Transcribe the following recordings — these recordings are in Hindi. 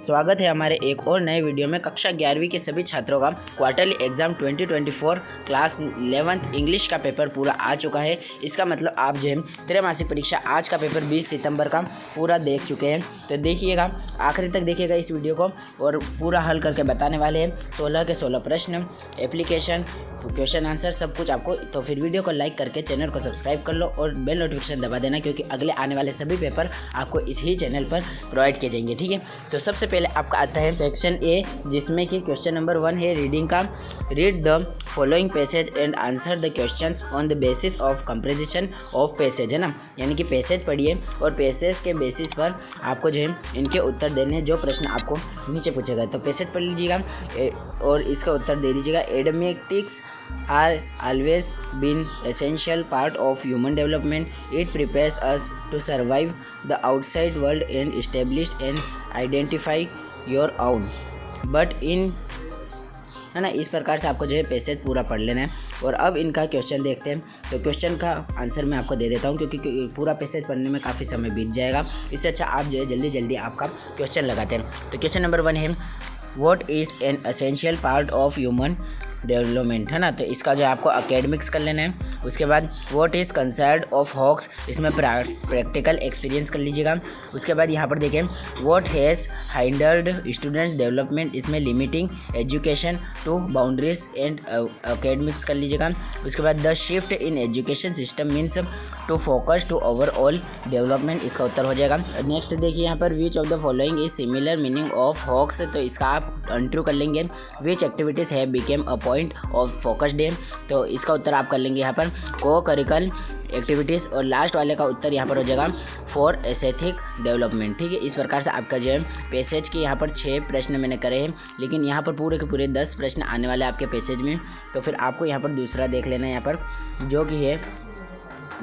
स्वागत है हमारे एक और नए वीडियो में। कक्षा 11वीं के सभी छात्रों का quarterly exam 2024 class 11th English का पेपर पूरा आ चुका है। इसका मतलब आप जो है त्रैमासिक परीक्षा आज का पेपर 20 सितंबर का पूरा देख चुके हैं। तो देखिएगा, आखिरी तक देखिएगा इस वीडियो को और पूरा हल करके बताने वाले हैं। 16 के 16 प्रश्न, एप्लीकेशन, क्वेश्चन आंसर सब कुछ आपको। तो फिर वीडियो को लाइक करके चैनल को सब्सक्राइब कर लो और बेल नोटिफिकेशन दबा देना, क्योंकि अगले आने वाले सभी पेपर आपको इसी चैनल पर प्रोवाइड किए जाएंगे। ठीक है, तो सबसे पहले आपका आता है सेक्शन ए, जिसमें कि क्वेश्चन नंबर 1 है रीडिंग का। Read the following passage and answer the questions on the basis of comprehension of passage, है ना। यानी कि पैसेज पढ़िए और पैसेज के बेसिस पर आपको जो है इनके उत्तर देने हैं, जो प्रश्न आपको नीचे पूछेगा। तो पैसेज पढ़ लीजिएगा और इसका उत्तर दे दीजिएगा। Academics are always been essential part of human development. It prepares us to survive the outside world and establish and identify your own but in, है ना। इस प्रकार से आपको जो है पैसेज पूरा पढ़ लेना है। और अब इनका क्वेश्चन देखते हैं। तो क्वेश्चन का आंसर मैं आपको दे देता हूं, क्योंकि पूरा पैसेज पढ़ने में काफ़ी समय बीत जाएगा। इससे अच्छा आप जो है जल्दी जल्दी आपका क्वेश्चन लगाते हैं। तो क्वेश्चन नंबर 1 है what is an essential part of human development, है ना। तो इसका जो आपको एकेडमिक्स कर लेना है। उसके बाद what is concern of hawks, इसमें प्रैक्टिकल एक्सपीरियंस कर लीजिएगा। उसके बाद यहाँ पर देखें what has hindered students development, इसमें limiting education to boundaries and academics कर लीजिएगा। उसके बाद the shift in education system means to focus to overall development, इसका उत्तर हो जाएगा। नेक्स्ट देखिए यहाँ पर which of the following is similar meaning of hawks, तो इसका आप अनट्रू कर लेंगे। विच activities have became a point of focus day, तो इसका उत्तर आप कर लेंगे यहाँ पर को करिकुलर एक्टिविटीज़। और लास्ट वाले का उत्तर यहाँ पर हो जाएगा फॉर एस्थेटिक डेवलपमेंट। ठीक है, इस प्रकार से आपका जो है पैसेज के यहाँ पर 6 प्रश्न मैंने करे हैं, लेकिन यहाँ पर पूरे के पूरे 10 प्रश्न आने वाले आपके पैसेज में। तो फिर आपको यहाँ पर दूसरा देख लेना है यहाँ पर, जो कि है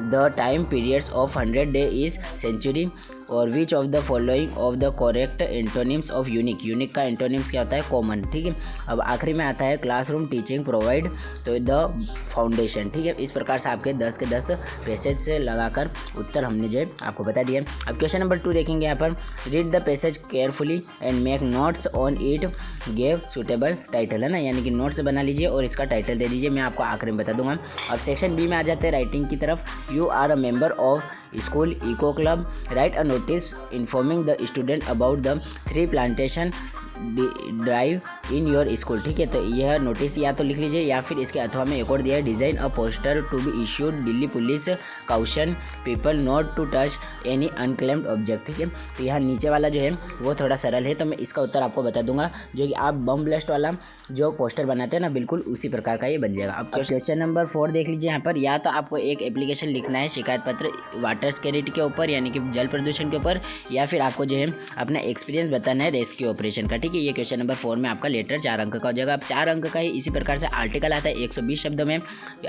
the time periods of 100 day is century. और which of the following of the correct antonyms of unique, unique का एंटोनिम्स क्या होता है, कॉमन। ठीक है, अब आखिरी में आता है क्लासरूम टीचिंग प्रोवाइड, तो द फाउंडेशन। ठीक है, इस प्रकार से आपके 10 के 10 पैसेज से लगाकर उत्तर हमने जो है आपको बता दिया। अब क्वेश्चन नंबर 2 देखेंगे यहाँ पर। Read the passage carefully and make notes on it, gave suitable title, है ना। यानी कि नोट्स बना लीजिए और इसका टाइटल दे दीजिए, मैं आपको आखिरी में बता दूंगा। अब सेक्शन बी में आ जाते हैं राइटिंग की तरफ। You are a member of school eco club, write a notice informing the student about the 3 plantation drive in your school. ठीक है, तो यह नोटिस या तो लिख लीजिए या फिर इसके अथवा में एक और दिया है, design a poster to be issued Delhi police caution people not to touch any unclaimed object. ठीक है, तो यहाँ नीचे वाला जो है वो थोड़ा सरल है, तो मैं इसका उत्तर आपको बता दूंगा, जो कि आप बम ब्लास्ट वाला जो पोस्टर बनाते हैं ना, बिल्कुल उसी प्रकार का ये बन जाएगा। अब क्वेश्चन नंबर 4 देख लीजिए यहाँ पर। या तो आपको एक एप्लीकेशन लिखना है शिकायत पत्र वाटर स्कैरिटी के ऊपर, यानी कि जल प्रदूषण के ऊपर, या फिर आपको जो है अपना एक्सपीरियंस बताना है रेस्क्यू ऑपरेशन का। ठीक है, ये क्वेश्चन नंबर 4 में आपका लेटर 4 अंक का हो जाएगा। अब 4 अंक का ही इसी प्रकार से आर्टिकल आता है 120 शब्दों में।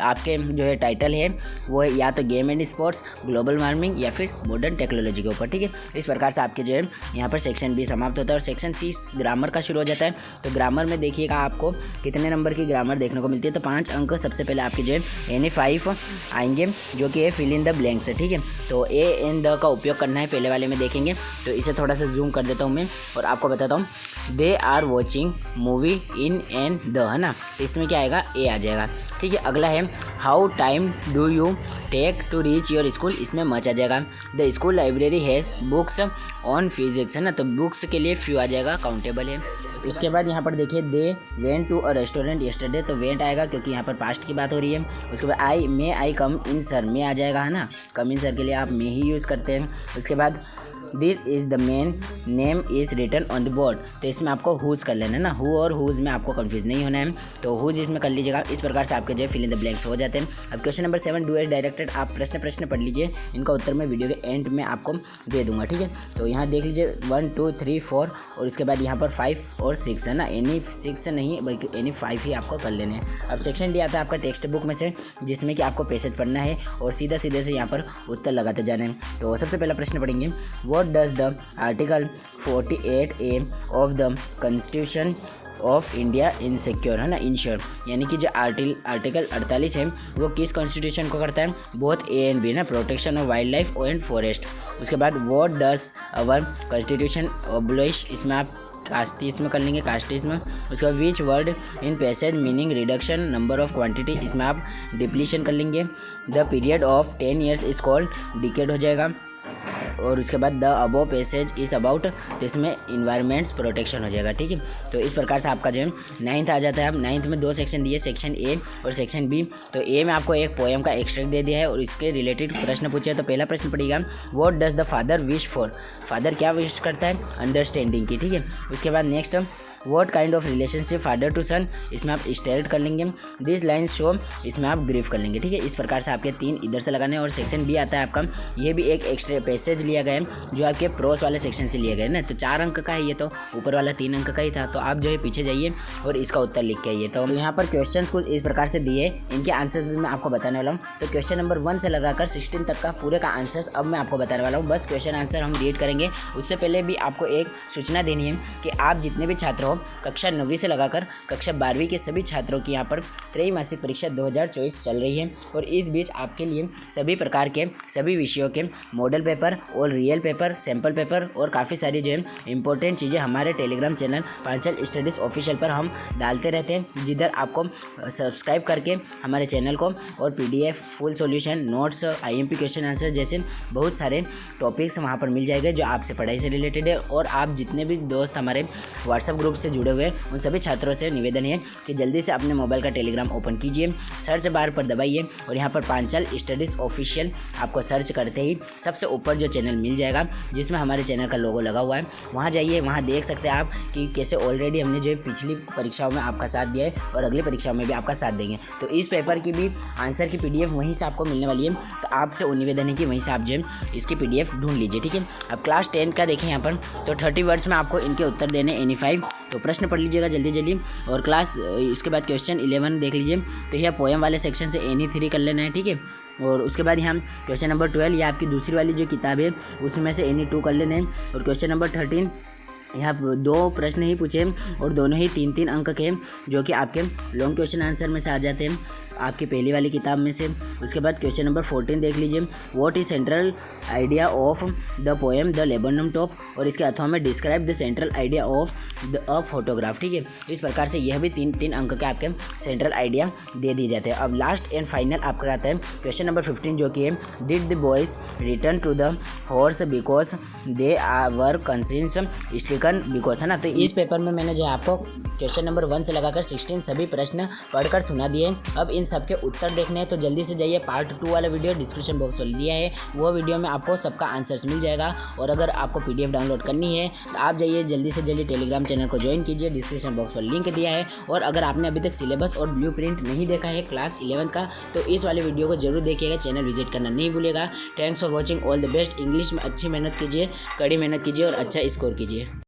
आपके जो है टाइटल है वो है या तो game and sports, global warming, या फिर मॉडर्न टेक्नोलॉजी के ऊपर। ठीक है, इस प्रकार से आपके जो है यहाँ पर सेक्शन बी समाप्त होता है और सेक्शन सी ग्रामर का शुरू हो जाता है। तो ग्रामर में देखिएगा आपको कितने नंबर की ग्रामर देखने को मिलती है। तो 5 अंक सबसे पहले आपके जो है एनी 5 आएंगे, जो कि है फिल इन द ब्लैंक्स है। ठीक है, तो ए एन द का उपयोग करना है पहले वाले में देखेंगे। तो इसे थोड़ा सा जूम कर देता हूँ मैं और आपको बताता हूँ। They are watching movie in an the, है ना, तो इसमें क्या आएगा, ए आ जाएगा। ठीक है, अगला है how time do you take to reach your school, इसमें मच आ जाएगा। The school library has books on physics, है ना, तो बुक्स के लिए फ्यू आ जाएगा, काउंटेबल है। उसके बाद यहाँ पर देखिए they went to a restaurant yesterday, तो वेंट आएगा क्योंकि यहाँ पर पास्ट की बात हो रही है। उसके बाद आई कम इन सर, में आ जाएगा, है ना, कम इन सर के लिए आप में ही यूज़ करते हैं। उसके बाद this is the main name is written on the board, तो इसमें आपको हुज कर लेना है ना, हु और हुज में आपको कंफ्यूज नहीं होना है, तो हुज इसमें कर लीजिएगा। इस प्रकार से आपके जो है फिल इन द ब्लैंक्स हो जाते हैं। अब question number 7 do as directed, आप प्रश्न पढ़ लीजिए, इनका उत्तर मैं वीडियो के एंड में आपको दे दूंगा। ठीक है, तो यहाँ देख लीजिए 1 2 3 4 और इसके बाद यहाँ पर 5 और 6, है ना, एनी 6 नहीं बल्कि एनी 5 ही आपको कर लेने हैं। अब सेक्शन डी आता है आपका टेक्स्ट बुक में से, जिसमें कि आपको पैसेज पढ़ना है और सीधा सीधे से यहाँ पर उत्तर लगाते जाने हैं। तो सबसे पहला प्रश्न पढ़ेंगे, what does the article 48A of the constitution of India insecure, है ना, इंश्योर, यानी कि जो आर्टिकल 48 है वो किस कॉन्स्टिट्यूशन को करता है, बोथ ए एंड बी, ना, protection of wild life and forest. उसके बाद व्हाट डज अवर कॉन्स्टिट्यूशन ऑब्लिश, इसमें आप कास्टिज्म कर लेंगे, कास्टिज्म। उसके बाद which word in passage meaning reduction number of quantity, इसमें आप डिप्लीशन कर लेंगे। The period of 10 years is called decade हो जाएगा। और उसके बाद the above passage is about, तो इसमें इन्वायरमेंट्स प्रोटेक्शन हो जाएगा। ठीक है, तो इस प्रकार से आपका जो है 9th आ जाता है। अब 9th में 2 सेक्शन दिए, सेक्शन ए और सेक्शन बी। तो ए में आपको एक पोएम का एक्सट्रैक्ट दे दिया है और इसके रिलेटेड प्रश्न पूछे। तो पहला प्रश्न पड़ेगा, what does the father wish for, father क्या विश करता है, अंडरस्टैंडिंग की। ठीक है, उसके बाद next, what kind of relationship father to son, इसमें आप स्टेट कर लेंगे। दिस लाइन्स शो, इसमें आप ग्रीफ कर लेंगे। ठीक है, इस प्रकार से आपके 3 इधर से लगाने। और सेक्शन बी आता है आपका, ये भी एक एक्स्ट्रा पैसेज लिया गया है जो आपके प्रोस वाले सेक्शन से लिए गए ना। तो 4 अंक का है ये, तो ऊपर वाला 3 अंक का ही था। तो आप जो है पीछे जाइए और इसका उत्तर लिख के आइए। तो यहाँ पर क्वेश्चन कुछ इस प्रकार से दिए, इनके आंसर्स भी मैं आपको बताने वाला हूँ। तो क्वेश्चन नंबर 1 से लगाकर 16 तक का पूरे का आंसर्स अब मैं आपको बताने वाला हूँ। बस क्वेश्चन आंसर हम रीड करेंगे, उससे पहले भी आपको एक सूचना देनी है कि आप जितने भी छात्र हो कक्षा 9वीं से लगाकर कक्षा 12वीं के सभी छात्रों की यहाँ पर त्रैमासिक परीक्षा 2024 चल रही है। और इस बीच आपके लिए सभी प्रकार के सभी विषयों के मॉडल पेपर और रियल पेपर, सैम्पल पेपर और काफ़ी सारी जो है इंपॉर्टेंट चीज़ें हमारे Telegram channel Panchal studies official पर हम डालते रहते हैं, जिधर आपको सब्सक्राइब करके हमारे चैनल को और PDF full solution, notes, IMP question answer जैसे बहुत सारे टॉपिक्स वहाँ पर मिल जाएंगे जो आपसे पढ़ाई से रिलेटेड है। और आप जितने भी दोस्त हमारे व्हाट्सएप ग्रुप से जुड़े हुए हैं उन सभी छात्रों से निवेदन है कि जल्दी से अपने मोबाइल का टेलीग्राम ओपन कीजिए, सर्च बार पर दबाइए और यहाँ पर पांचाल स्टडीज़ ऑफिशियल आपको सर्च करते ही सबसे ऊपर जो चैनल मिल जाएगा जिसमें हमारे चैनल का लोगो लगा हुआ है, वहाँ जाइए। वहाँ देख सकते हैं आप कि कैसे ऑलरेडी हमने जो है पिछली परीक्षाओं में आपका साथ दिया है और अगली परीक्षाओं में भी आपका साथ देंगे। तो इस पेपर की भी आंसर की PDF वहीं से आपको मिलने वाली है। तो आपसे निवेदन है कि वहीं से आप जो है इसकी PDF ढूंढ लीजिए। ठीक है, अब क्लास 10 का देखें यहाँ पर, तो 30 वर्ड्स में आपको इनके उत्तर देने एनी 5। तो प्रश्न पढ़ लीजिएगा जल्दी जल्दी। और क्लास इसके बाद क्वेश्चन 11 देख लीजिए। तो यह पोएम वाले सेक्शन से एनी 3 कर लेना है। ठीक है, और उसके बाद यहाँ क्वेश्चन नंबर 12 ये आपकी दूसरी वाली जो किताब है उसमें से एनी 2 कर लेने हैं। और क्वेश्चन नंबर 13 यहाँ 2 प्रश्न ही पूछे और दोनों ही 3-3 अंक के जो कि आपके लॉन्ग क्वेश्चन आंसर में से आ जाते हैं आपकी पहली वाली किताब में से। उसके बाद क्वेश्चन नंबर 14 देख लीजिए, what is central idea of the poem the laburnum top, और इसके अथवा में describe the central idea of the photograph. ठीक है, इस प्रकार से यह भी 3-3 अंक के आपके सेंट्रल आइडिया दे दिए जाते हैं। अब लास्ट एंड फाइनल आपका आता है क्वेश्चन नंबर 15 जो कि है, did the boys return to the horse because they were conscience stricken because, है ना। तो इस पेपर में मैंने जो है आपको क्वेश्चन नंबर 1 से लगाकर 16 सभी प्रश्न पढ़कर सुना दिए। अब इन सबके उत्तर देखने हैं तो जल्दी से जाइए, पार्ट 2 वाला वीडियो डिस्क्रिप्शन बॉक्स में दिया है, वो वीडियो में आपको सबका आंसर्स मिल जाएगा। और अगर आपको PDF डाउनलोड करनी है तो आप जाइए जल्दी से जल्दी टेलीग्राम चैनल को ज्वाइन कीजिए, डिस्क्रिप्शन बॉक्स पर लिंक दिया है। और अगर आपने अभी तक सिलेबस और ब्लूप्रिंट नहीं देखा है क्लास 11 का तो इस वाले वीडियो को जरूर देखिएगा, चैनल विजिट करना नहीं भूलिएगा। Thanks for watching, all the best. English में अच्छी मेहनत कीजिए, कड़ी मेहनत कीजिए और अच्छा स्कोर कीजिए।